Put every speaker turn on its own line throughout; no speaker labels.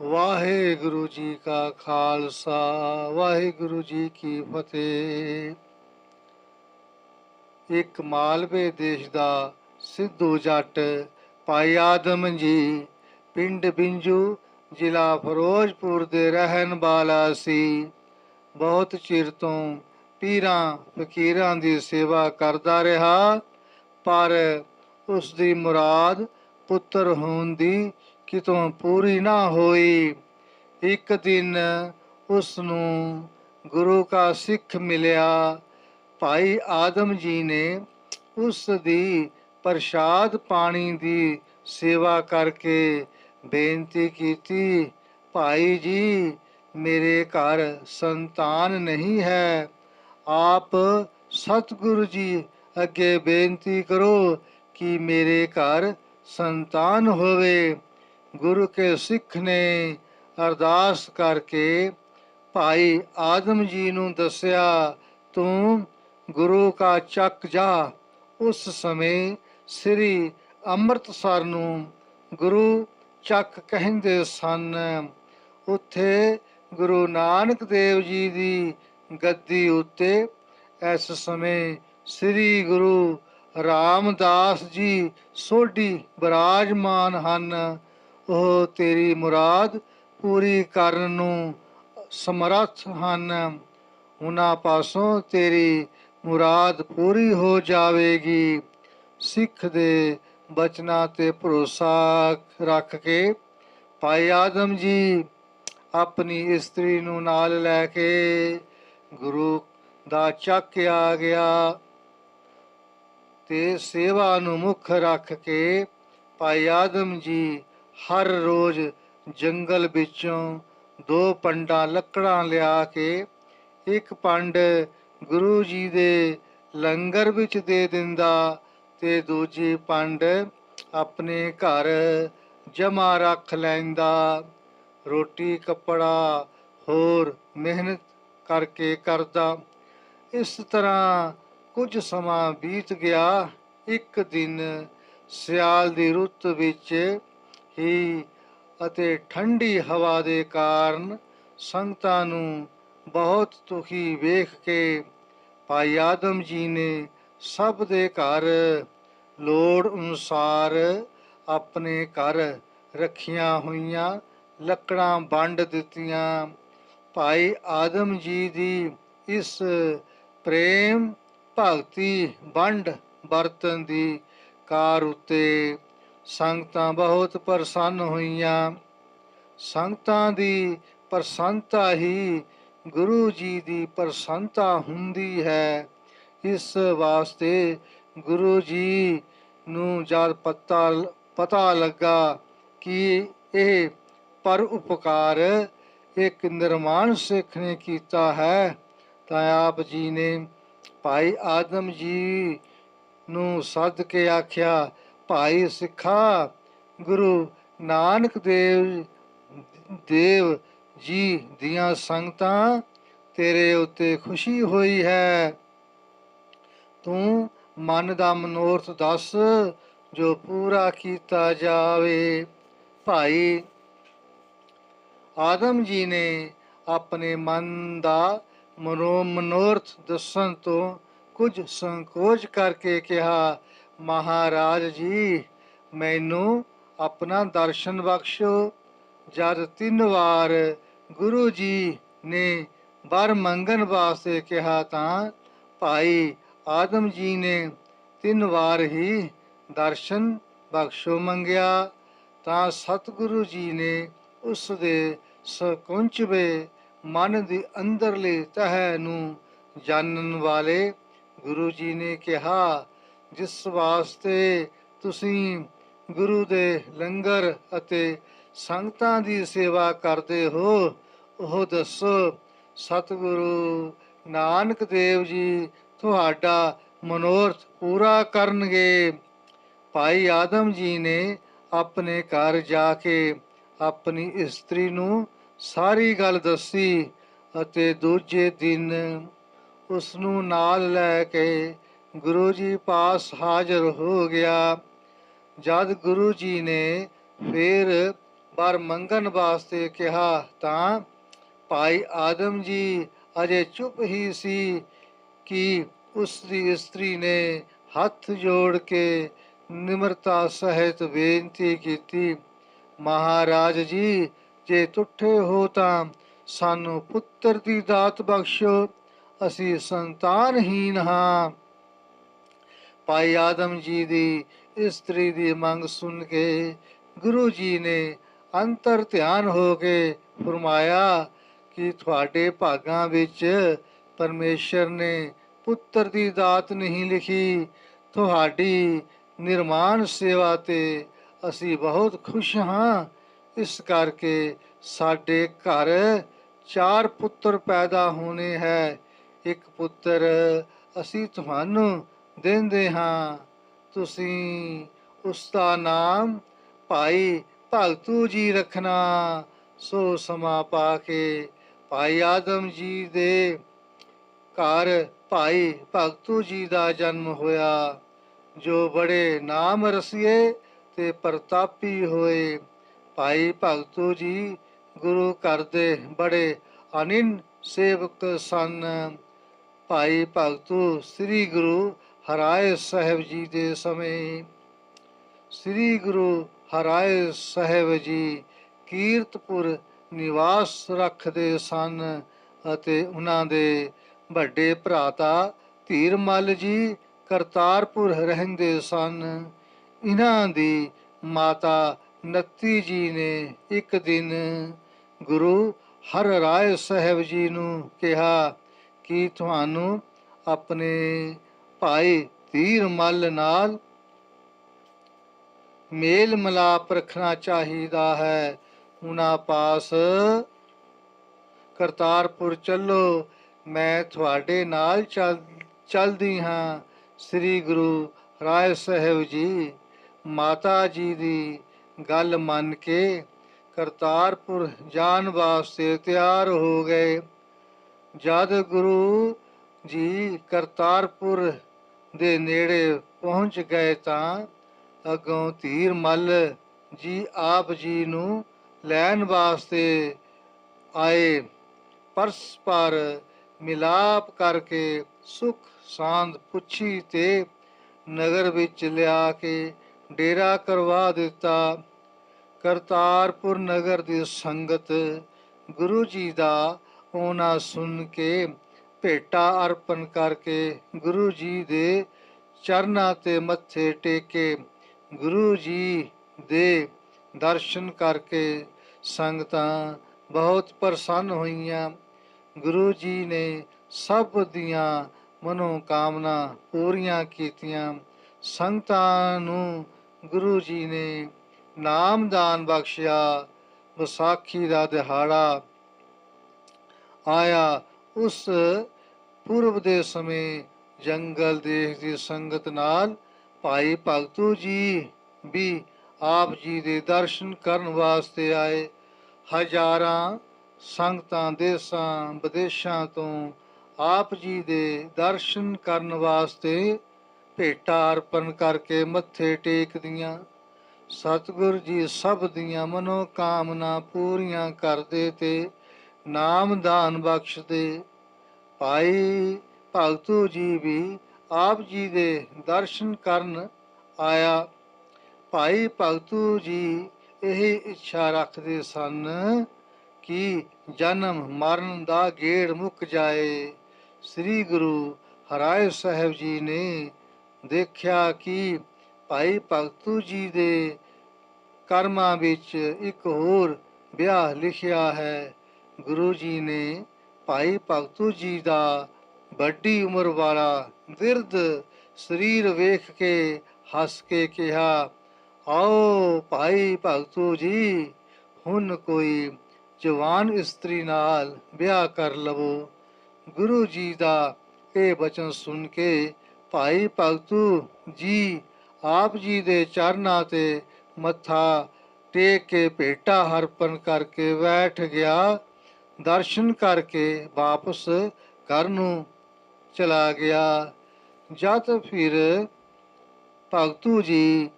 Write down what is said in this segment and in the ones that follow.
वाहेगुरु जी का खालसा वाहेगुरु जी की फतेह। एक मालवे देश ਦਾ ਸਿੱਧੂ ਜੱਟ ਭਾਈ ਆਦਮ ਜੀ ਪਿੰਡ ਬਿੰਜੂ ਜ਼ਿਲ੍ਹਾ ਫਿਰੋਜ਼ਪੁਰ ਦੇ ਰਹਿਣ ਵਾਲਾ ਸੀ। ਬਹੁਤ ਚਿਰ ਤੋਂ ਪੀਰਾਂ ਫਕੀਰਾਂ ਦੀ ਸੇਵਾ ਕਰਦਾ ਰਿਹਾ, ਪਰ ਉਸ ਦੀ ਮੁਰਾਦ ਪੁੱਤਰ ਹੋਣ ਦੀ ਕਿਤੋਂ ਪੂਰੀ ਨਾ ਹੋਈ। ਇੱਕ ਦਿਨ ਉਸ ਨੂੰ ਗੁਰੂ ਕਾ ਸਿੱਖ ਮਿਲਿਆ। ਭਾਈ ਆਦਮ ਜੀ ਨੇ ਉਸ ਦੀ ਪ੍ਰਸ਼ਾਦ ਪਾਣੀ ਦੀ ਸੇਵਾ ਕਰਕੇ ਬੇਨਤੀ ਕੀਤੀ, ਭਾਈ ਜੀ ਮੇਰੇ ਘਰ ਸੰਤਾਨ ਨਹੀਂ ਹੈ, ਆਪ ਸਤਿਗੁਰੂ ਜੀ ਅੱਗੇ ਬੇਨਤੀ ਕਰੋ ਕਿ ਮੇਰੇ ਘਰ ਸੰਤਾਨ ਹੋਵੇ। ਗੁਰੂ ਕੇ ਸਿੱਖ ਨੇ ਅਰਦਾਸ ਕਰਕੇ ਭਾਈ ਆਦਮ ਜੀ ਨੂੰ ਦੱਸਿਆ, ਤੂੰ ਗੁਰੂ ਕਾ ਚੱਕ ਜਾ। ਉਸ ਸਮੇਂ ਸ੍ਰੀ ਅੰਮ੍ਰਿਤਸਰ ਨੂੰ ਗੁਰੂ ਚੱਕ ਕਹਿੰਦੇ ਸਨ। ਉੱਥੇ ਗੁਰੂ ਨਾਨਕ ਦੇਵ ਜੀ ਦੀ ਗੱਦੀ ਉੱਤੇ ਇਸ ਸਮੇਂ ਸ੍ਰੀ ਗੁਰੂ ਰਾਮਦਾਸ ਜੀ ਸੋਢੀ ਬਿਰਾਜਮਾਨ ਹਨ। ਉਹ ਤੇਰੀ ਮੁਰਾਦ ਪੂਰੀ ਕਰਨ ਨੂੰ ਸਮਰੱਥ ਹਨ। ਉਹਨਾਂ ਪਾਸੋਂ ਤੇਰੀ ਮੁਰਾਦ ਪੂਰੀ ਹੋ ਜਾਵੇਗੀ। ਸਿੱਖ ਦੇ ਬਚਨਾਂ ਤੇ ਭਰੋਸਾ ਰੱਖ ਕੇ ਭਾਈ ਆਦਮ ਜੀ ਆਪਣੀ ਇਸਤਰੀ ਨੂੰ ਨਾਲ ਲੈ ਕੇ ਗੁਰੂ ਦਾ ਚੱਕ ਆ ਗਿਆ ਤੇ ਸੇਵਾ ਨੂੰ ਮੁੱਖ ਰੱਖ ਕੇ ਭਾਈ ਆਦਮ ਜੀ ਹਰ ਰੋਜ਼ ਜੰਗਲ ਵਿੱਚੋਂ 2 ਪੰਡਾਂ ਲੱਕੜਾਂ ਲਿਆ ਕੇ ਇੱਕ ਪੰਡ ਗੁਰੂ ਜੀ ਦੇ ਲੰਗਰ ਵਿੱਚ ਦੇ ਦਿੰਦਾ ਤੇ ਦੂਜੀ ਪੰਡ ਆਪਣੇ ਘਰ ਜਮਾ ਰੱਖ ਲੈਂਦਾ। ਰੋਟੀ ਕੱਪੜਾ ਹੋਰ ਮਿਹਨਤ ਕਰਕੇ ਕਰਦਾ। ਇਸ ਤਰ੍ਹਾਂ ਕੁਝ ਸਮਾਂ ਬੀਤ ਗਿਆ। ਇੱਕ ਦਿਨ ਸਿਆਲ ਦੀ ਰੁੱਤ ਵਿੱਚ ਹੀ ਅਤੇ ਠੰਡੀ ਹਵਾ ਦੇ ਕਾਰਨ ਸੰਗਤਾਂ ਨੂੰ ਬਹੁਤ ਦੁਖੀ ਵੇਖ ਕੇ ਭਾਈ ਆਦਮ ਜੀ ਨੇ ਸਭ ਦੇ ਘਰ ਲੋੜ ਅਨੁਸਾਰ ਆਪਣੇ ਘਰ ਰੱਖੀਆਂ ਹੋਈਆਂ ਲੱਕੜਾਂ ਵੰਡ ਦਿੱਤੀਆਂ। ਭਾਈ ਆਦਮ ਜੀ ਦੀ ਇਸ ਪ੍ਰੇਮ ਭਗਤੀ ਵੰਡ ਵਰਤਨ ਦੀ ਕਾਰ ਉੱਤੇ ਸੰਗਤਾਂ ਬਹੁਤ ਪ੍ਰਸੰਨ ਹੋਈਆਂ। ਸੰਗਤਾਂ ਦੀ ਪ੍ਰਸੰਨਤਾ ਹੀ ਗੁਰੂ ਜੀ ਦੀ ਪ੍ਰਸੰਨਤਾ ਹੁੰਦੀ ਹੈ। ਇਸ ਵਾਸਤੇ ਗੁਰੂ ਜੀ ਨੂੰ ਜਦ ਪਤਾ ਲੱਗਾ ਕਿ ਇਹ ਪਰ ਉਪਕਾਰ ਇੱਕ ਨਿਰਮਾਣ ਸਿੱਖ ਨੇ ਕੀਤਾ ਹੈ, ਤਾਂ ਆਪ ਜੀ ਨੇ ਭਾਈ ਆਦਮ ਜੀ ਨੂੰ ਸੱਦ ਕੇ ਆਖਿਆ, ਭਾਈ ਸਿੱਖਾ, ਗੁਰੂ ਨਾਨਕ ਦੇਵ ਜੀ ਦੀਆਂ ਸੰਗਤਾਂ ਤੇਰੇ ਉੱਤੇ ਖੁਸ਼ੀ ਹੋਈ ਹੈ। ਤੂੰ ਮਨ ਦਾ ਮਨੋਰਥ ਦੱਸ ਜੋ ਪੂਰਾ ਕੀਤਾ ਜਾਵੇ। ਭਾਈ ਆਦਮ ਜੀ ਨੇ ਆਪਣੇ ਮਨ ਦਾ ਮਨੋਰਥ ਦੱਸਣ ਤੋਂ ਕੁਝ ਸੰਕੋਚ ਕਰਕੇ ਕਿਹਾ, ਮਹਾਰਾਜ ਜੀ ਮੈਨੂੰ ਆਪਣਾ ਦਰਸ਼ਨ ਬਖਸ਼ੋ। ਜਦ 3 ਵਾਰ ਗੁਰੂ ਜੀ ਨੇ ਵਰ ਮੰਗਣ ਵਾਸਤੇ ਕਿਹਾ ਤਾਂ ਭਾਈ ਆਦਮ ਜੀ ਨੇ 3 ਵਾਰ ਹੀ ਦਰਸ਼ਨ ਬਖਸ਼ੋ ਮੰਗਿਆ। ਤਾਂ ਸਤਿਗੁਰੂ ਜੀ ਨੇ ਉਸ ਦੇ ਸਕੁੰਚਵੇ ਮਨ ਦੀ ਅੰਦਰਲੀ ਤਹਿ ਨੂੰ ਜਾਣਨ ਵਾਲੇ ਗੁਰੂ ਜੀ ਨੇ ਕਿਹਾ, ਜਿਸ ਵਾਸਤੇ ਤੁਸੀਂ ਗੁਰੂ ਦੇ ਲੰਗਰ ਅਤੇ ਸੰਗਤਾਂ ਦੀ ਸੇਵਾ ਕਰਦੇ ਹੋ, ਉਹ ਦੱਸੋ। ਸਤਿਗੁਰੂ ਨਾਨਕ ਦੇਵ ਜੀ ਤੁਹਾਡਾ ਮਨੋਰਥ ਪੂਰਾ ਕਰਨਗੇ। ਭਾਈ ਆਦਮ ਜੀ ਨੇ ਆਪਣੇ ਘਰ ਜਾ ਕੇ ਆਪਣੀ ਇਸਤਰੀ ਨੂੰ ਸਾਰੀ ਗੱਲ ਦੱਸੀ ਅਤੇ ਦੂਜੇ ਦਿਨ ਉਸ ਨੂੰ ਨਾਲ ਲੈ ਕੇ ਗੁਰੂ ਜੀ ਪਾਸ ਹਾਜ਼ਰ ਹੋ ਗਿਆ। ਜਦ ਗੁਰੂ ਜੀ ਨੇ ਫਿਰ ਵਰ ਮੰਗਣ ਵਾਸਤੇ ਕਿਹਾ ਤਾਂ ਭਾਈ ਆਦਮ ਜੀ ਅਜੇ ਚੁੱਪ ਹੀ ਸੀ ਕਿ ਉਸ ਦੀ ਇਸਤਰੀ ਨੇ ਹੱਥ ਜੋੜ ਕੇ ਨਿਮਰਤਾ ਸਹਿਤ ਬੇਨਤੀ ਕੀਤੀ, ਮਹਾਰਾਜ ਜੀ, ਜੇ ਤੁੱਠੇ ਹੋ ਤਾਂ ਸਾਨੂੰ ਪੁੱਤਰ ਦੀ ਦਾਤ ਬਖਸ਼ੋ, ਅਸੀਂ ਸੰਤਾਨਹੀਨ ਹਾਂ। ਭਾਈ ਆਦਮ ਜੀ ਦੀ ਇਸਤਰੀ ਦੀ ਮੰਗ ਸੁਣ ਕੇ ਗੁਰੂ ਜੀ ਨੇ ਅੰਤਰ ਧਿਆਨ ਹੋ ਕੇ ਫਰਮਾਇਆ ਕਿ ਤੁਹਾਡੇ ਭਾਗਾਂ ਵਿੱਚ ਪਰਮੇਸ਼ਰ ਨੇ ਪੁੱਤਰ ਦੀ ਦਾਤ ਨਹੀਂ ਲਿਖੀ। ਤੁਹਾਡੀ ਨਿਰਮਾਣ ਸੇਵਾ ਤੇ ਅਸੀਂ ਬਹੁਤ ਖੁਸ਼ ਹਾਂ। ਇਸ ਕਰਕੇ ਸਾਡੇ ਘਰ 4 ਪੁੱਤਰ ਪੈਦਾ ਹੋਣੇ ਹੈ। ਇੱਕ ਪੁੱਤਰ ਅਸੀਂ ਤੁਹਾਨੂੰ ਦਿੰਦੇ ਹਾਂ, ਤੁਸੀਂ ਉਸ ਦਾ ਨਾਮ ਭਾਈ ਭਗਤੂ ਜੀ ਰੱਖਣਾ। ਸੋ ਸਮਾਂ ਪਾ ਕੇ ਭਾਈ ਆਦਮ ਜੀ ਦੇ ਘਰ ਭਾਈ ਭਗਤੂ ਜੀ ਦਾ ਜਨਮ ਹੋਇਆ, ਜੋ ਬੜੇ ਨਾਮ ਰਸੀਏ ਤੇ ਪ੍ਰਤਾਪੀ ਹੋਏ। ਭਾਈ ਭਗਤੂ ਜੀ ਗੁਰੂ ਘਰ ਦੇ ਬੜੇ ਅਨਿਨ ਸੇਵਕ ਸਨ। ਭਾਈ ਭਗਤੂ ਸ੍ਰੀ ਗੁਰੂ ਹਰਿਰਾਏ ਸਾਹਿਬ ਜੀ ਦੇ ਸਮੇਂ ਸ੍ਰੀ ਗੁਰੂ ਹਰਿਰਾਏ ਸਾਹਿਬ ਜੀ ਕੀਰਤਪੁਰ ਨਿਵਾਸ ਰੱਖਦੇ ਸਨ ਅਤੇ ਉਹਨਾਂ ਦੇ ਵੱਡੇ ਭਰਾਤਾ ਧੀਰਮਲ ਜੀ ਕਰਤਾਰਪੁਰ ਰਹਿੰਦੇ ਸਨ। ਇਹਨਾਂ ਦੀ ਮਾਤਾ ਨੱਤੀ ਜੀ ਨੇ ਇੱਕ ਦਿਨ ਗੁਰੂ ਹਰਿਰਾਏ ਸਾਹਿਬ ਜੀ ਨੂੰ ਕਿਹਾ ਕਿ ਤੁਹਾਨੂੰ ਆਪਣੇ ਭਾਈ ਧੀਰਮਲ ਨਾਲ ਮੇਲ ਮਿਲਾਪ ਰੱਖਣਾ ਚਾਹੀਦਾ ਹੈ। ਉਹਨਾਂ ਪਾਸ ਕਰਤਾਰਪੁਰ ਚੱਲੋ, ਮੈਂ ਤੁਹਾਡੇ ਨਾਲ ਚੱਲਦੀ ਹਾਂ। ਸ੍ਰੀ ਗੁਰੂ ਹਰਿਰਾਏ ਸਾਹਿਬ ਜੀ ਮਾਤਾ ਜੀ ਦੀ ਗੱਲ ਮੰਨ ਕੇ ਕਰਤਾਰਪੁਰ ਜਾਣ ਵਾਸਤੇ ਤਿਆਰ ਹੋ ਗਏ। ਜਦ ਗੁਰੂ ਜੀ ਕਰਤਾਰਪੁਰ ਦੇ ਨੇੜੇ ਪਹੁੰਚ ਗਏ ਤਾਂ ਅੱਗੋਂ ਧੀਰਮਲ ਜੀ ਆਪ ਜੀ ਨੂੰ ਲੈਣ ਵਾਸਤੇ ਆਏ। ਪਰਸਪਰ ਮਿਲਾਪ ਕਰਕੇ ਸੁਖ ਸਾਂਦ ਪੁੱਛੀ ਤੇ ਨਗਰ ਵਿੱਚ ਲਿਆ ਕੇ ਡੇਰਾ ਕਰਵਾ ਦਿੱਤਾ। ਕਰਤਾਰਪੁਰ ਨਗਰ ਦੀ ਸੰਗਤ ਗੁਰੂ ਜੀ ਦਾ ਆਉਣਾ ਸੁਣ ਕੇ ਭੇਟਾ ਅਰਪਣ ਕਰਕੇ ਗੁਰੂ ਜੀ ਦੇ ਚਰਨਾਂ ਤੇ ਮੱਥੇ ਟੇਕੇ। ਗੁਰੂ ਜੀ ਦੇ ਦਰਸ਼ਨ ਕਰਕੇ ਸੰਗਤਾਂ ਬਹੁਤ ਪ੍ਰਸੰਨ ਹੋਈਆਂ। ਗੁਰੂ ਜੀ ਨੇ ਸਭ ਦੀਆਂ ਮਨੋਕਾਮਨਾ ਪੂਰੀਆਂ ਕੀਤੀਆਂ। ਸੰਗਤਾਂ ਨੂੰ ਗੁਰੂ ਜੀ ਨੇ ਨਾਮਦਾਨ ਬਖਸ਼ਿਆ। ਵਿਸਾਖੀ ਦਾ ਦਿਹਾੜਾ ਆਇਆ। ਉਸ ਪੁਰਬ ਦੇ ਸਮੇਂ ਜੰਗਲ ਦੇਸ਼ ਦੀ ਸੰਗਤ ਨਾਲ ਭਾਈ ਭਗਤੂ ਜੀ ਵੀ ਆਪ ਜੀ ਦੇ ਦਰਸ਼ਨ ਕਰਨ ਵਾਸਤੇ ਆਏ। ਹਜ਼ਾਰਾਂ ਸੰਗਤਾਂ ਦੇਸ਼ਾਂ ਵਿਦੇਸ਼ਾਂ ਤੋਂ ਆਪ ਜੀ ਦੇ ਦਰਸ਼ਨ ਕਰਨ ਵਾਸਤੇ ਭੇਟਾ ਅਰਪਣ ਕਰਕੇ ਮੱਥੇ ਟੇਕਦੀਆਂ। ਸਤਿਗੁਰ ਜੀ ਸਭ ਦੀਆਂ ਮਨੋਕਾਮਨਾ ਪੂਰੀਆਂ ਕਰਦੇ ਤੇ ਨਾਮਦਾਨ ਬਖਸ਼ਦੇ। ਭਾਈ ਭਗਤੂ ਜੀ ਵੀ ਆਪ ਜੀ ਦੇ ਦਰਸ਼ਨ ਕਰਨ ਆਇਆ। ਭਾਈ ਭਗਤੂ ਜੀ ਇਹ ਇੱਛਾ ਰੱਖਦੇ ਸਨ ਕਿ ਜਨਮ ਮਰਨ ਦਾ ਗੇੜ ਮੁੱਕ ਜਾਏ। ਸ੍ਰੀ ਗੁਰੂ ਹਰਿਰਾਏ ਸਾਹਿਬ ਜੀ ਨੇ ਦੇਖਿਆ ਕਿ ਭਾਈ ਭਗਤੂ ਜੀ ਦੇ ਕਰਮਾਂ ਵਿੱਚ ਇੱਕ ਹੋਰ ਵਿਆਹ ਲਿਖਿਆ ਹੈ। ਗੁਰੂ ਜੀ ਨੇ ਭਾਈ ਭਗਤੂ ਜੀ ਦਾ ਵੱਡੀ ਉਮਰ ਵਾਲਾ ਬਿਰਧ ਸਰੀਰ ਵੇਖ ਕੇ ਹੱਸ ਕੇ ਕਿਹਾ, ਆਓ ਭਾਈ ਭਗਤੂ ਜੀ, ਹੁਣ ਕੋਈ ਜਵਾਨ ਇਸਤਰੀ ਨਾਲ ਵਿਆਹ ਕਰ ਲਵੋ। ਗੁਰੂ ਜੀ ਦਾ ਇਹ ਬਚਨ ਸੁਣ ਕੇ ਭਾਈ ਭਗਤੂ ਜੀ ਆਪ ਜੀ ਦੇ ਚਰਨਾਂ ਤੇ ਮੱਥਾ ਟੇਕ ਕੇ ਭੇਟਾ ਅਰਪਣ ਕਰਕੇ ਬੈਠ ਗਿਆ। ਦਰਸ਼ਨ ਕਰਕੇ ਵਾਪਸ ਘਰ ਨੂੰ ਚਲਾ ਗਿਆ। ਜਦ ਫਿਰ ਭਗਤੂ ਜੀ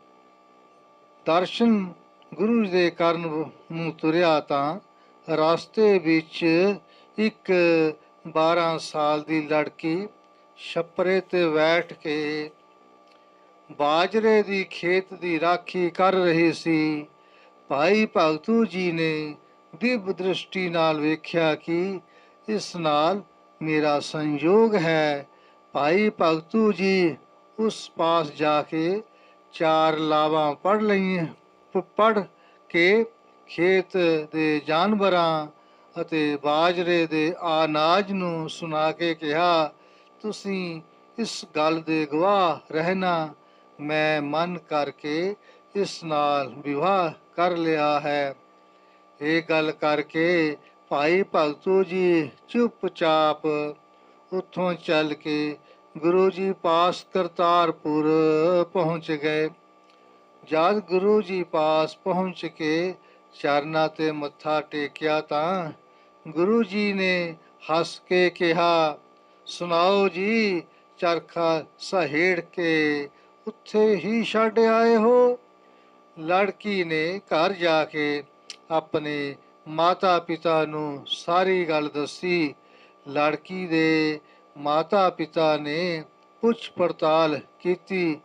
ਦਰਸ਼ਨ ਗੁਰੂ ਦੇ ਕਰਨ ਨੂੰ ਤੁਰਿਆ ਤਾਂ ਰਸਤੇ ਵਿੱਚ ਇੱਕ 12 ਸਾਲ ਦੀ ਲੜਕੀ ਛੱਪਰੇ ਤੇ ਬੈਠ ਕੇ ਬਾਜਰੇ ਦੀ ਖੇਤ ਦੀ ਰਾਖੀ ਕਰ ਰਹੀ ਸੀ। ਭਾਈ ਭਗਤੂ ਜੀ ਨੇ ਦਿਵ ਦ੍ਰਿਸ਼ਟੀ ਨਾਲ ਵੇਖਿਆ ਕਿ ਇਸ ਨਾਲ ਮੇਰਾ ਸੰਯੋਗ ਹੈ। ਭਾਈ ਭਗਤੂ ਜੀ ਉਸ ਪਾਸ ਜਾ ਕੇ 4 ਲਾਵਾਂ ਪੜ੍ਹ ਕੇ ਖੇਤ ਦੇ ਜਾਨਵਰਾਂ ਅਤੇ ਬਾਜਰੇ ਦੇ ਅਨਾਜ ਨੂੰ ਸੁਣਾ ਕੇ ਕਿਹਾ, ਤੁਸੀਂ ਇਸ ਗੱਲ ਦੇ ਗਵਾਹ ਰਹਿਣਾ, ਮੈਂ ਮਨ ਕਰਕੇ ਇਸ ਨਾਲ ਵਿਵਾਹ ਕਰ ਲਿਆ ਹੈ। ਇਹ ਗੱਲ ਕਰਕੇ ਭਾਈ ਭਗਤੂ ਜੀ ਚੁੱਪਚਾਪ ਉੱਥੋਂ ਚੱਲ ਕੇ ਗੁਰੂ ਜੀ ਪਾਸ ਕਰਤਾਰਪੁਰ ਪਹੁੰਚ ਗਏ। ਜਦ ਗੁਰੂ ਜੀ ਪਾਸ ਪਹੁੰਚ ਕੇ ਚਰਨਾਂ ਤੇ ਮੱਥਾ ਟੇਕਿਆ ਤਾਂ ਗੁਰੂ ਜੀ ਨੇ ਹੱਸ ਕੇ ਕਿਹਾ, ਸੁਣਾਓ ਜੀ, ਚਰਖਾ ਸਹੇੜ ਕੇ ਉੱਥੇ ਹੀ ਛੱਡ ਆਏ ਹੋ। ਲੜਕੀ ਨੇ ਘਰ ਜਾ ਕੇ ਆਪਣੇ ਮਾਤਾ ਪਿਤਾ ਨੂੰ ਸਾਰੀ ਗੱਲ ਦੱਸੀ। ਲੜਕੀ ਦੇ ਮਾਤਾ ਪਿਤਾ ਨੇ ਪੁੱਛ ਪੜਤਾਲ ਕੀਤੀ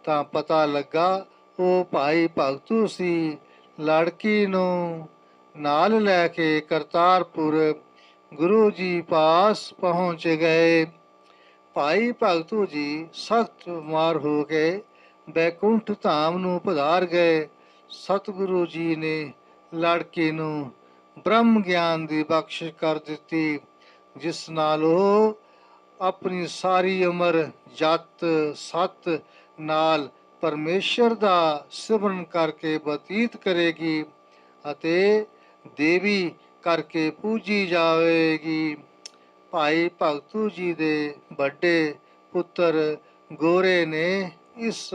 ਤਾਂ ਪਤਾ ਲੱਗਾ ਉਹ ਭਾਈ ਭਗਤੂ ਸੀ। ਲੜਕੀ ਨੂੰ ਨਾਲ ਲੈ ਕੇ ਕਰਤਾਰਪੁਰ ਗੁਰੂ ਜੀ ਪਾਸ ਪਹੁੰਚ ਗਏ। ਭਾਈ ਭਗਤੂ ਜੀ ਸਖਤ ਬਿਮਾਰ ਹੋ ਕੇ ਬੈਕੁੰਠ ਧਾਮ ਨੂੰ ਪਧਾਰ ਗਏ। ਸਤਿਗੁਰੂ ਜੀ ਨੇ ਲੜਕੀ ਨੂੰ ਬ੍ਰਹਮ ਗਿਆਨ ਦੀ ਬਖਸ਼ਿਸ਼ ਕਰ ਦਿੱਤੀ, ਜਿਸ ਨਾਲ ਉਹ ਆਪਣੀ ਸਾਰੀ ਉਮਰ ਜਤ ਸਤ ਨਾਲ ਪਰਮੇਸ਼ਰ ਦਾ ਸਿਮਰਨ ਕਰਕੇ ਬਤੀਤ ਕਰੇਗੀ ਅਤੇ ਦੇਵੀ ਕਰਕੇ ਪੂਜੀ ਜਾਵੇਗੀ। ਭਾਈ ਭਗਤੂ ਜੀ ਦੇ ਵੱਡੇ ਪੁੱਤਰ ਗੋਰੇ ਨੇ ਇਸ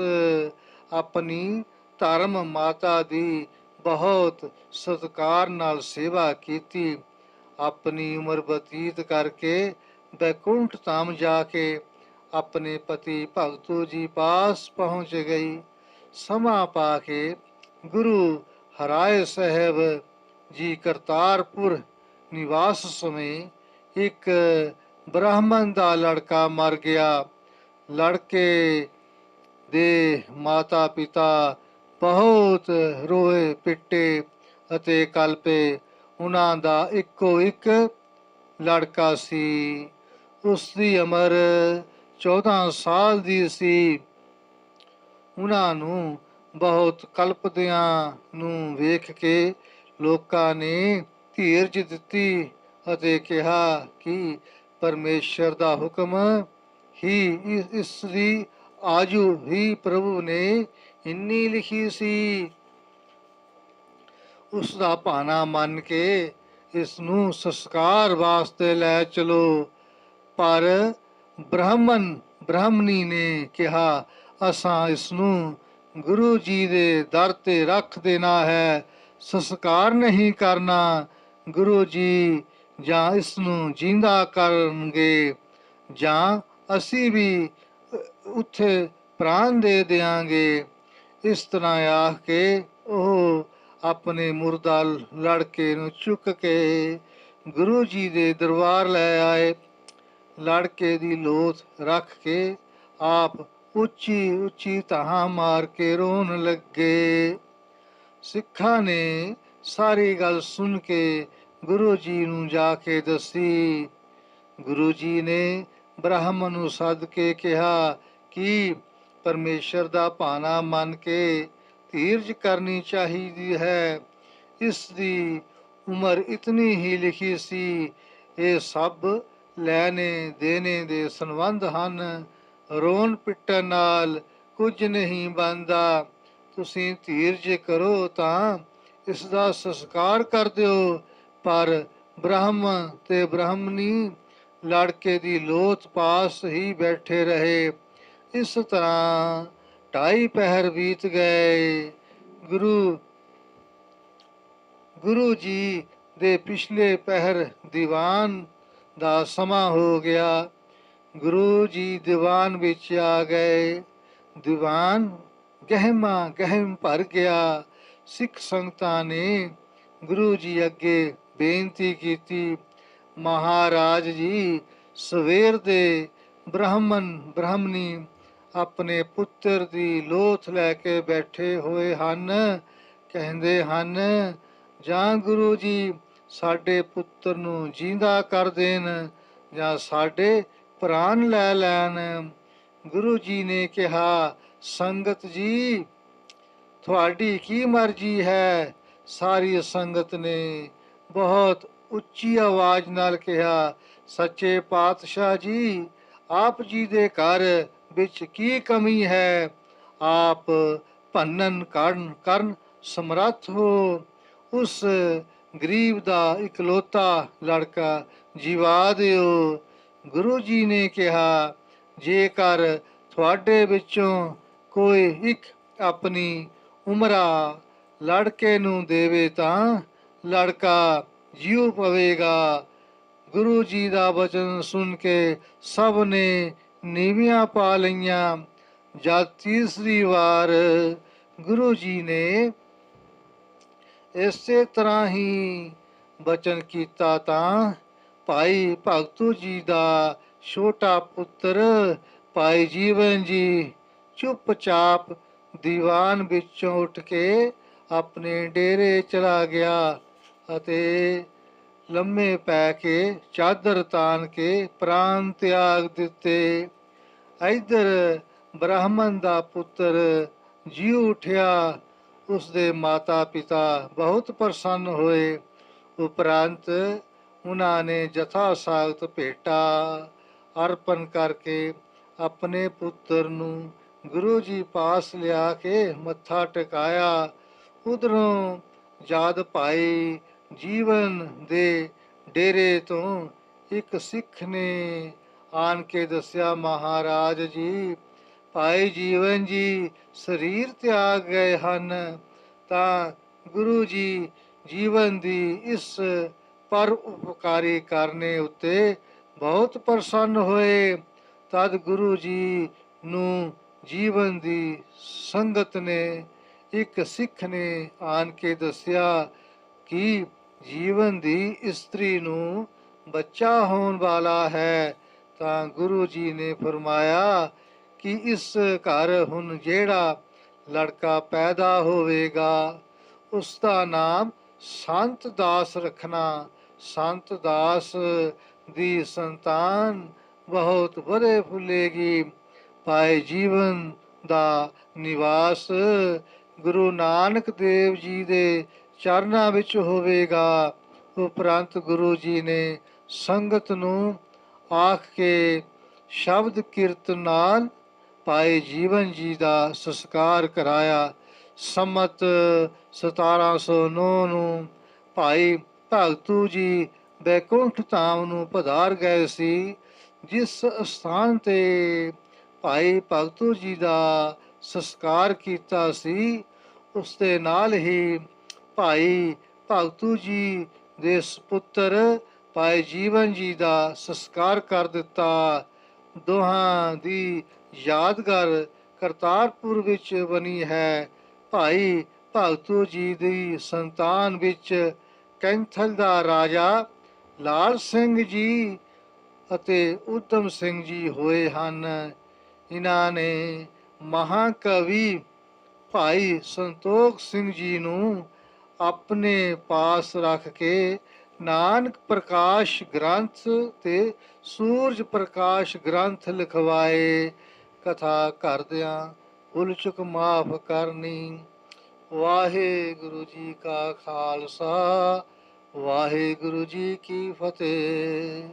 ਆਪਣੀ ਧਰਮ ਮਾਤਾ ਦੀ ਬਹੁਤ ਸਤਿਕਾਰ ਨਾਲ ਸੇਵਾ ਕੀਤੀ। ਆਪਣੀ ਉਮਰ ਬਤੀਤ ਕਰਕੇ ਬੈਕੁੰਠ ਧਾਮ ਜਾ ਕੇ ਆਪਣੇ ਪਤੀ ਭਗਤੂ ਜੀ ਪਾਸ ਪਹੁੰਚ ਗਈ। ਸਮਾਂ ਪਾ ਕੇ ਗੁਰੂ ਹਰਾਏ ਸਾਹਿਬ ਜੀ ਕਰਤਾਰਪੁਰ ਨਿਵਾਸ ਸਮੇਂ ਇੱਕ ਬ੍ਰਾਹਮਣ ਦਾ ਲੜਕਾ ਮਰ ਗਿਆ। ਲੜਕੇ ਦੇ ਮਾਤਾ ਪਿਤਾ ਬਹੁਤ ਰੋਏ ਪਿੱਟੇ ਅਤੇ ਕਲਪੇ। ਉਹਨਾਂ ਦਾ ਇੱਕੋ ਇੱਕ ਲੜਕਾ ਸੀ। ਉਸ ਦੀ ਉਮਰ 14 ਸਾਲ ਦੀ ਸੀ। ਉਹਨਾਂ ਨੂੰ ਬਹੁਤ ਕਲਪਦਿਆਂ ਨੂੰ ਵੇਖ ਕੇ ਲੋਕਾਂ ਨੇ ਧੀਰਜ ਦਿੱਤੀ ਅਤੇ ਕਿਹਾ ਕਿ ਪਰਮੇਸ਼ਰ ਦਾ ਹੁਕਮ ਹੀ ਇਸ ਦੀ ਆਜੂ ਹੀ ਪ੍ਰਭੂ ਨੇ ਇੰਨੀ ਲਿਖੀ ਸੀ। ਉਸ ਦਾ ਭਾਣਾ ਮੰਨ ਕੇ ਇਸ ਨੂੰ ਸੰਸਕਾਰ ਵਾਸਤੇ ਲੈ ਚਲੋ। ਪਰ ਬ੍ਰਾਹਮਣੀ ਨੇ ਕਿਹਾ, ਅਸਾਂ ਇਸ ਨੂੰ ਗੁਰੂ ਜੀ ਦੇ ਦਰ ਤੇ ਰੱਖ ਦੇਣਾ ਹੈ, ਸੰਸਕਾਰ ਨਹੀਂ ਕਰਨਾ। ਗੁਰੂ ਜੀ ਜਾਂ ਇਸ ਨੂੰ ਜਿੰਦਾ ਕਰਨਗੇ ਜਾਂ ਅਸੀਂ ਵੀ ਉੱਥੇ ਪ੍ਰਾਣ ਦੇ ਦਿਆਂਗੇ। ਇਸ ਤਰ੍ਹਾਂ ਆਖ ਕੇ ਉਹ ਆਪਣੇ ਮੁਰਦਾ ਲੜਕੇ ਨੂੰ ਚੁੱਕ ਕੇ ਗੁਰੂ ਜੀ ਦੇ ਦਰਬਾਰ ਲੈ ਆਏ। ਲੜਕੇ ਦੀ ਲੋਥ ਰੱਖ ਕੇ ਆਪ ਉੱਚੀ ਉੱਚੀ ਧਾਹਾਂ ਮਾਰ ਕੇ ਰੋਣ ਲੱਗੇ। ਸਿੱਖਾਂ ਨੇ ਸਾਰੀ ਗੱਲ ਸੁਣ ਕੇ ਗੁਰੂ ਜੀ ਨੂੰ ਜਾ ਕੇ ਦੱਸੀ। ਗੁਰੂ ਜੀ ਨੇ ਬ੍ਰਾਹਮਣ ਨੂੰ ਸੱਦ ਕੇ ਕਿਹਾ ਕਿ ਪਰਮੇਸ਼ਰ ਦਾ ਭਾਣਾ ਮੰਨ ਕੇ ਧੀਰਜ ਕਰਨੀ ਚਾਹੀਦੀ ਹੈ। ਇਸ ਦੀ ਉਮਰ ਇਤਨੀ ਹੀ ਲਿਖੀ ਸੀ। ਇਹ ਸਭ ਲੈਣੇ ਦੇਣੇ ਦੇ ਸੰਬੰਧ ਹਨ। ਰੋਣ ਪਿੱਟਣ ਨਾਲ ਕੁਝ ਨਹੀਂ ਬਣਦਾ। ਤੁਸੀਂ ਧੀਰਜ ਕਰੋ ਤਾਂ ਇਸ ਦਾ ਸੰਸਕਾਰ ਕਰ ਦਿਓ। ਪਰ ਬ੍ਰਾਹਮਣ ਤੇ ਬ੍ਰਾਹਮਣੀ ਲੜਕੇ ਦੀ ਲੋਥ ਪਾਸ ਹੀ ਬੈਠੇ ਰਹੇ। ਇਸ ਤਰ੍ਹਾਂ 2.5 ਪਹਿਰ ਬੀਤ ਗਏ। ਗੁਰੂ ਜੀ ਦੇ ਪਿਛਲੇ ਪਹਿਰ ਦੀਵਾਨ ਦਾ ਸਮਾਂ ਹੋ ਗਿਆ। ਗੁਰੂ ਜੀ ਦੀਵਾਨ ਵਿੱਚ ਆ ਗਏ। ਦੀਵਾਨ ਗਹਿਮ ਭਰ ਗਿਆ। ਸਿੱਖ ਸੰਗਤਾਂ ਨੇ ਗੁਰੂ ਜੀ ਅੱਗੇ ਬੇਨਤੀ ਕੀਤੀ, ਮਹਾਰਾਜ ਜੀ ਸਵੇਰ ਦੇ ਬ੍ਰਾਹਮਣੀ ਆਪਣੇ ਪੁੱਤਰ ਦੀ ਲੋਥ ਲੈ ਕੇ ਬੈਠੇ ਹੋਏ ਹਨ। ਕਹਿੰਦੇ ਹਨ, ਜਾਂ ਗੁਰੂ ਜੀ ਸਾਡੇ ਪੁੱਤਰ ਨੂੰ ਜਿੰਦਾ ਕਰ ਦੇਣ ਜਾਂ ਸਾਡੇ ਪ੍ਰਾਣ ਲੈ ਲੈਣ। ਗੁਰੂ ਜੀ ਨੇ ਕਿਹਾ, ਸੰਗਤ ਜੀ ਤੁਹਾਡੀ ਕੀ ਮਰਜ਼ੀ ਹੈ। ਸਾਰੀ ਸੰਗਤ ਨੇ ਬਹੁਤ ਉੱਚੀ ਆਵਾਜ਼ ਨਾਲ ਕਿਹਾ, ਸੱਚੇ ਪਾਤਸ਼ਾਹ ਜੀ, ਆਪ ਜੀ ਦੇ ਘਰ ਵਿੱਚ ਕੀ ਕਮੀ ਹੈ। ਆਪ ਭੰਨਨ ਕਰਨ ਸਮਰੱਥ ਹੋ। ਉਸ ਗਰੀਬ ਦਾ ਇਕਲੌਤਾ ਲੜਕਾ ਜਿਵਾ ਦਿਓ। ਗੁਰੂ ਜੀ ਨੇ ਕਿਹਾ, ਜੇਕਰ ਤੁਹਾਡੇ ਵਿੱਚੋਂ ਕੋਈ ਇੱਕ ਆਪਣੀ ਉਮਰਾ ਲੜਕੇ ਨੂੰ ਦੇਵੇ ਤਾਂ ਲੜਕਾ ਜਿਉ ਪਵੇਗਾ। ਗੁਰੂ ਜੀ ਦਾ ਵਚਨ ਸੁਣ ਕੇ ਸਭ ਨੇ ਨੀਵੀਆਂ ਪਾ ਲਈਆਂ। ਜਦ ਤੀਸਰੀ ਵਾਰ ਗੁਰੂ ਜੀ ਨੇ ਇਸੇ ਤਰ੍ਹਾਂ ਹੀ ਬਚਨ ਕੀਤਾ ਤਾਂ ਭਾਈ ਭਗਤੂ ਜੀ ਦਾ ਛੋਟਾ ਪੁੱਤਰ ਭਾਈ ਜੀਵਨ ਜੀ ਚੁੱਪਚਾਪ ਦੀਵਾਨ ਵਿੱਚੋਂ ਉੱਠ ਕੇ ਆਪਣੇ ਡੇਰੇ ਚਲਾ ਗਿਆ ਅਤੇ ਲੰਮੇ ਪੈ ਕੇ ਚਾਦਰ ਤਾਣ ਕੇ ਪ੍ਰਾਣ ਤਿਆਗ ਦਿੱਤੇ। ਇੱਧਰ ਬ੍ਰਾਹਮਣ ਦਾ ਪੁੱਤਰ ਜੀਉ ਉੱਠਿਆ। ਉਸਦੇ ਮਾਤਾ ਪਿਤਾ ਬਹੁਤ ਪ੍ਰਸੰਨ ਹੋਏ। ਉਪਰੰਤ ਉਹਨਾਂ ਨੇ ਜਥਾ ਸਾਗਤ ਭੇਟਾ ਅਰਪਣ ਕਰਕੇ ਆਪਣੇ ਪੁੱਤਰ ਨੂੰ ਗੁਰੂ ਜੀ ਪਾਸ ਲਿਆ ਕੇ ਮੱਥਾ ਟਿਕਾਇਆ। ਉਧਰੋਂ ਜਦ ਭਾਈ ਜੀਵਨ ਦੇ ਡੇਰੇ ਤੋਂ ਇੱਕ ਸਿੱਖ ਨੇ ਆਣ ਕੇ ਦੱਸਿਆ, ਮਹਾਰਾਜ ਜੀ ਭਾਈ ਜੀਵਨ ਜੀ ਸਰੀਰ ਤਿਆਗ ਗਏ ਹਨ। ਤਾਂ ਗੁਰੂ ਜੀ ਜੀਵਨ ਦੀ ਇਸ ਪਰ ਉਪਕਾਰੀ ਕਰਨੇ ਉੱਤੇ ਬਹੁਤ ਪ੍ਰਸੰਨ ਹੋਏ। ਤਦ ਗੁਰੂ ਜੀ ਨੂੰ ਜੀਵਨ ਦੀ ਸੰਗਤ ਨੇ ਇੱਕ ਸਿੱਖ ਨੇ ਆਣ ਕੇ ਦੱਸਿਆ ਕਿ ਜੀਵਨ ਦੀ ਇਸਤਰੀ ਨੂੰ ਬੱਚਾ ਹੋਣ ਵਾਲਾ ਹੈ। ਤਾਂ ਗੁਰੂ ਜੀ ਨੇ ਫਰਮਾਇਆ ਕਿ ਇਸ ਘਰ ਹੁਣ ਜਿਹੜਾ ਲੜਕਾ ਪੈਦਾ ਹੋਵੇਗਾ ਉਸ ਦਾ ਨਾਮ ਸੰਤ ਦਾਸ ਰੱਖਣਾ। ਸੰਤ ਦਾਸ ਦੀ ਸੰਤਾਨ ਬਹੁਤ ਵਧੇ ਫੁੱਲੇਗੀ। ਭਾਈ ਜੀਵਨ ਦਾ ਨਿਵਾਸ ਗੁਰੂ ਨਾਨਕ ਦੇਵ ਜੀ ਦੇ ਚਰਨਾਂ ਵਿੱਚ ਹੋਵੇਗਾ। ਉਪਰੰਤ ਗੁਰੂ ਜੀ ਨੇ ਸੰਗਤ ਨੂੰ ਆਖ ਕੇ ਸ਼ਬਦ ਕੀਰਤਨ ਨਾਲ ਭਾਈ ਜੀਵਨ ਜੀ ਦਾ ਸੰਸਕਾਰ ਕਰਾਇਆ। ਸੰਮਤ 1709 ਨੂੰ ਭਾਈ ਭਗਤੂ ਜੀ ਬੈਕੁੰਠ ਧਾਮ ਨੂੰ ਪਧਾਰ ਗਏ ਸੀ। ਜਿਸ ਸਥਾਨ ਤੇ ਭਾਈ ਭਗਤੂ ਜੀ ਦਾ ਸੰਸਕਾਰ ਕੀਤਾ ਸੀ ਉਸ ਦੇ ਨਾਲ ਹੀ ਭਾਈ ਭਗਤੂ ਜੀ ਦੇ ਸੁਪੁੱਤਰ ਭਾਈ ਜੀਵਨ ਜੀ ਦਾ ਸੰਸਕਾਰ ਕਰ ਦਿੱਤਾ। ਦੋਹਾਂ ਦੀ ਯਾਦਗਾਰ ਕਰਤਾਰਪੁਰ ਵਿੱਚ ਬਣੀ ਹੈ। ਭਾਈ ਭਗਤੂ ਜੀ ਦੀ ਸੰਤਾਨ ਵਿੱਚ ਕੈਂਥਲ ਦਾ ਰਾਜਾ ਲਾਲ ਸਿੰਘ ਜੀ ਅਤੇ ਊਧਮ ਸਿੰਘ ਜੀ ਹੋਏ ਹਨ। ਇਹਨਾਂ ਨੇ ਮਹਾਕਵੀ ਭਾਈ ਸੰਤੋਖ ਸਿੰਘ ਜੀ ਨੂੰ ਆਪਣੇ ਪਾਸ ਰੱਖ ਕੇ ਨਾਨਕ ਪ੍ਰਕਾਸ਼ ਗ੍ਰੰਥ ਤੇ ਸੂਰਜ ਪ੍ਰਕਾਸ਼ ਗ੍ਰੰਥ ਲਿਖਵਾਏ। ਕਥਾ ਕਰਦਿਆਂ ਭੁੱਲ ਚੁੱਕ ਮਾਫ ਕਰਨੀ। ਵਾਹਿਗੁਰੂ ਜੀ ਕਾ ਖਾਲਸਾ, ਵਾਹਿਗੁਰੂ ਜੀ ਕੀ ਫਤਿਹ।